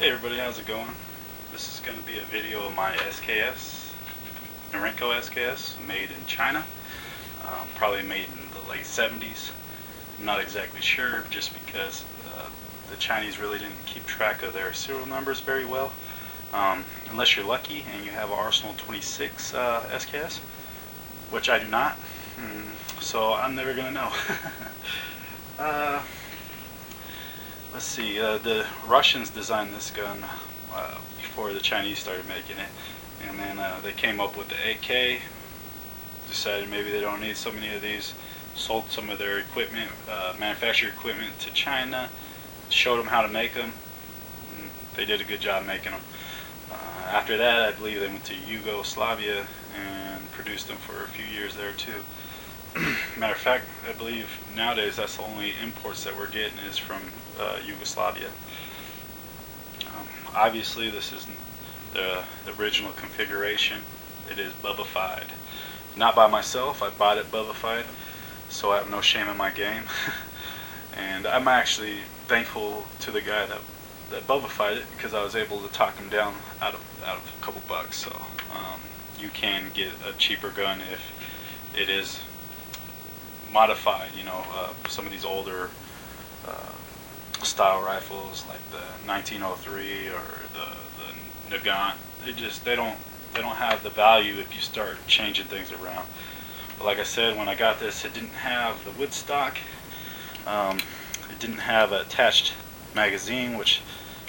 Hey everybody, how's it going? This is going to be a video of my SKS, Norinco SKS, made in China. Probably made in the late 70s. I'm not exactly sure, just because the Chinese really didn't keep track of their serial numbers very well. Unless you're lucky and you have an Arsenal 26 SKS, which I do not. So I'm never going to know. Let's see, the Russians designed this gun before the Chinese started making it, and then they came up with the AK, decided maybe they don't need so many of these, sold some of their equipment, manufactured equipment to China, showed them how to make them, and they did a good job making them. After that, I believe they went to Yugoslavia and produced them for a few years there too. Matter of fact, I believe nowadays that's the only imports that we're getting is from Yugoslavia. Obviously, this isn't the original configuration. It is Bubbarized. Not by myself. I bought it Bubbarized, so I have no shame in my game. And I'm actually thankful to the guy that Bubbarized it, because I was able to talk him down out of a couple bucks. So you can get a cheaper gun if it is modified, some of these older style rifles like the 1903 or the Nagant. They don't have the value if you start changing things around. But like I said, when I got this, it didn't have the wood stock. It didn't have an attached magazine, which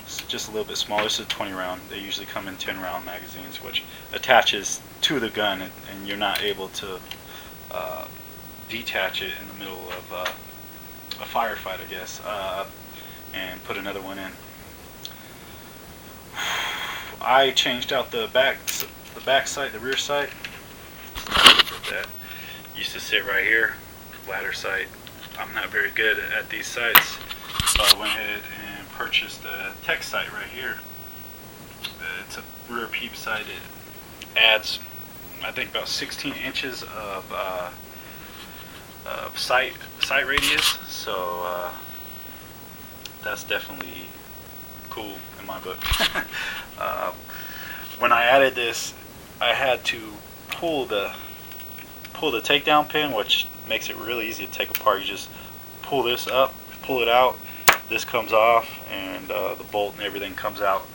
is just a little bit smaller. This is a 20 round. They usually come in 10 round magazines, which attaches to the gun, and you're not able to detach it in the middle of a firefight, I guess, and put another one in. I changed out the back sight, the rear sight. That used to sit right here, ladder sight. I'm not very good at these sights, so I went ahead and purchased a tech sight right here. It's a rear peep sight. It adds, I think, about 16 inches of sight radius, so that's definitely cool in my book. When I added this, I had to pull the takedown pin, which makes it really easy to take apart. You just pull this up, pull it out, this comes off, and the bolt and everything comes out.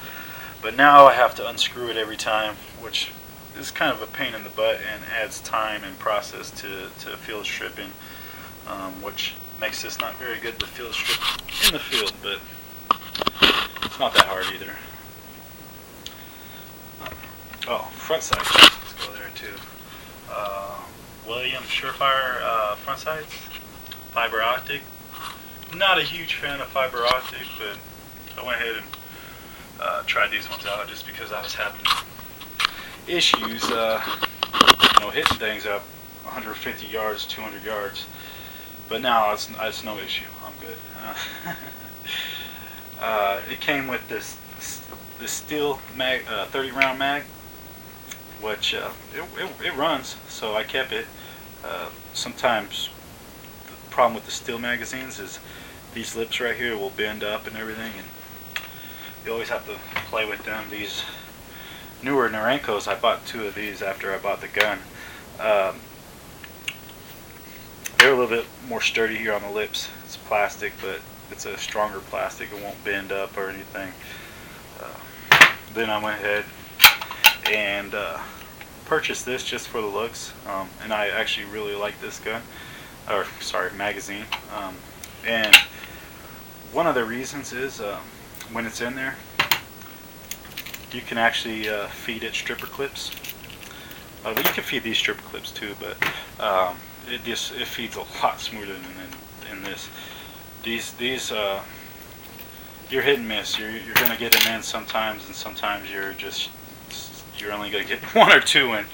But now I have to unscrew it every time, which is kind of a pain in the butt and adds time and process to field stripping, which makes this not very good to field strip in the field, but it's not that hard either. Front sights. Let's go there too. Williams Surefire front sights, fiber optic. Not a huge fan of fiber optic, but I went ahead and tried these ones out just because I was having issues, hitting things up 150 yards, 200 yards. But now it's no issue. I'm good. It came with this steel mag, 30 round mag, which it runs, so I kept it. Sometimes the problem with the steel magazines is these lips right here will bend up and everything, and you always have to play with them. These newer Norincos, I bought 2 of these after I bought the gun. They're a little bit more sturdy here on the lips. It's plastic, but it's a stronger plastic. It won't bend up or anything. Then I went ahead and purchased this just for the looks, and I actually really like this gun, or sorry, magazine. And one of the reasons is when it's in there, you can actually feed it stripper clips. But you can feed these stripper clips too, but it feeds a lot smoother than this. These you're hit and miss. You're gonna get them in sometimes, and sometimes you're only gonna get 1 or 2 in,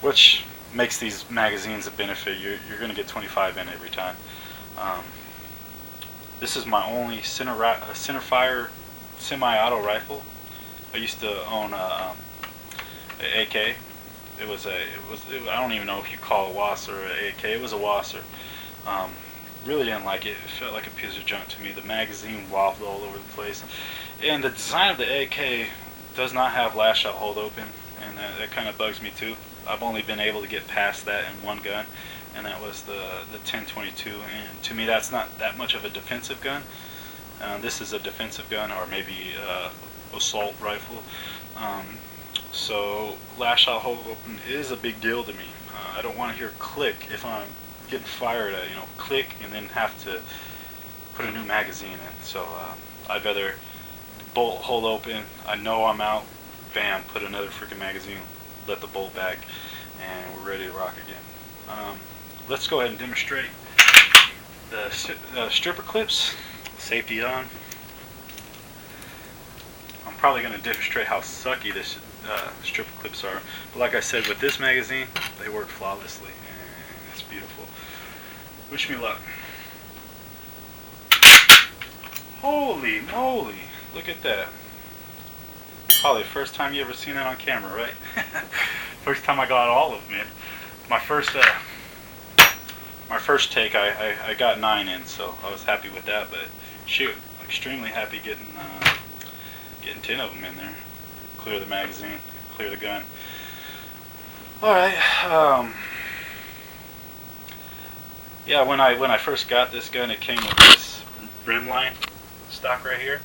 which makes these magazines a benefit. You're gonna get 25 in every time. This is my only centerfire semi-auto rifle. I used to own a AK. I don't even know if you call it a Wasser or an AK. It was a Wasser. Really didn't like it. It felt like a piece of junk to me. The magazine wobbled all over the place, and the design of the AK does not have last shot hold open, and that kind of bugs me too. I've only been able to get past that in one gun, and that was the 1022. And to me, that's not that much of a defensive gun. This is a defensive gun, or maybe assault rifle. So last shot hold open is a big deal to me. I don't want to hear click if I'm getting fired at, click and then have to put a new magazine in. So I'd rather bolt hold open, I know I'm out, bam, put another freaking magazine, let the bolt back, and we're ready to rock again. Let's go ahead and demonstrate the stripper clips. Safety on. I'm probably going to demonstrate how sucky this stripper clips are, but like I said, with this magazine, they work flawlessly, and it's beautiful. Wish me luck. Holy moly, look at that. Probably the first time you ever seen that on camera, right? First time I got all of them in. My first take, I got 9 in, so I was happy with that, but shoot, extremely happy getting 10 of them in there. Clear the magazine, clear the gun. Alright, yeah, when I first got this gun, it came with this rimline stock right here.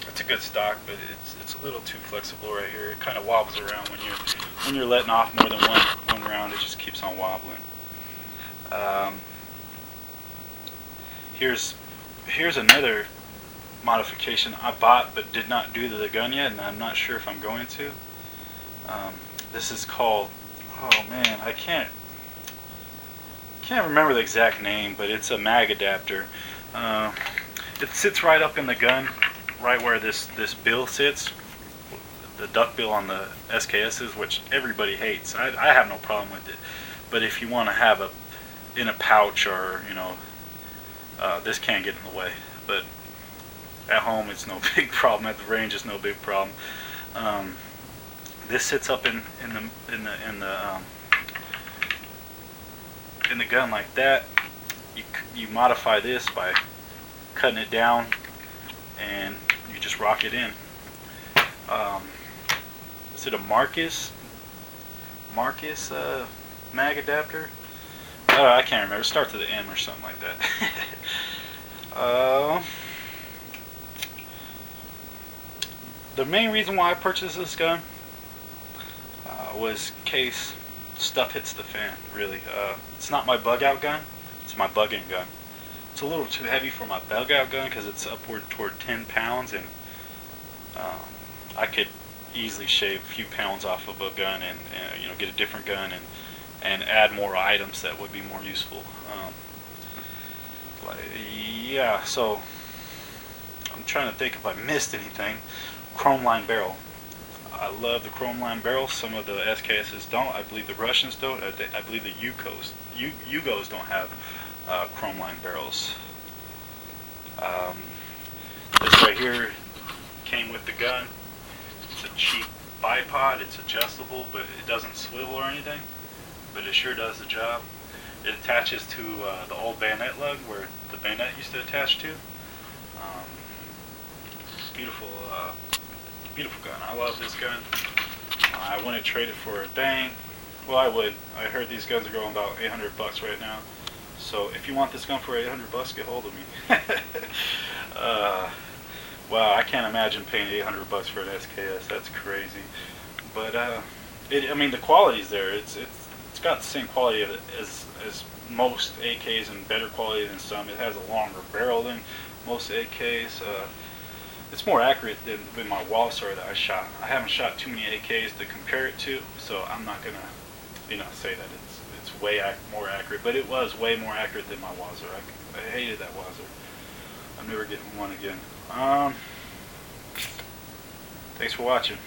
It's a good stock, but it's a little too flexible right here. It kind of wobbles around when you're letting off more than one round. It just keeps on wobbling. Here's another modification I bought but did not do to the gun yet, and I'm not sure if I'm going to. This is called, oh man, I can't remember the exact name, but it's a mag adapter. It sits right up in the gun, right where this bill sits, the duck bill on the SKSs, which everybody hates. I have no problem with it, but if you want to have in a pouch, or this can get in the way. But at home, it's no big problem. At the range, it's no big problem. This sits up in the gun like that. You modify this by cutting it down, and you just rock it in. Is it a Marcus mag adapter? I can't remember. It starts with an M or something like that. The main reason why I purchased this gun was in case stuff hits the fan, really. It's not my bug out gun, it's my bug in gun. It's a little too heavy for my bug out gun because it's upward toward 10 pounds, and I could easily shave a few pounds off of a gun and get a different gun and add more items that would be more useful. Yeah, so I'm trying to think if I missed anything. Chrome line barrel. I love the chrome line barrel. Some of the SKSs don't. I believe the Russians don't. I believe the Yugos don't have chrome line barrels. This right here came with the gun. It's a cheap bipod. It's adjustable, but it doesn't swivel or anything. But it sure does the job. It attaches to the old bayonet lug where the bayonet used to attach to. Beautiful gun. I love this gun. I wouldn't trade it for a thing. Well, I would. I heard these guns are going about $800 right now. So if you want this gun for $800, get hold of me. Wow, I can't imagine paying $800 for an SKS. That's crazy. But I mean, the quality's there. It's got the same quality as most AKs, and better quality than some. It has a longer barrel than most AKs. It's more accurate than my Walser that I shot. I haven't shot too many AKs to compare it to, so I'm not gonna, say that it's way more accurate. But it was way more accurate than my Walser. I hated that Walser. I'm never getting one again. Thanks for watching.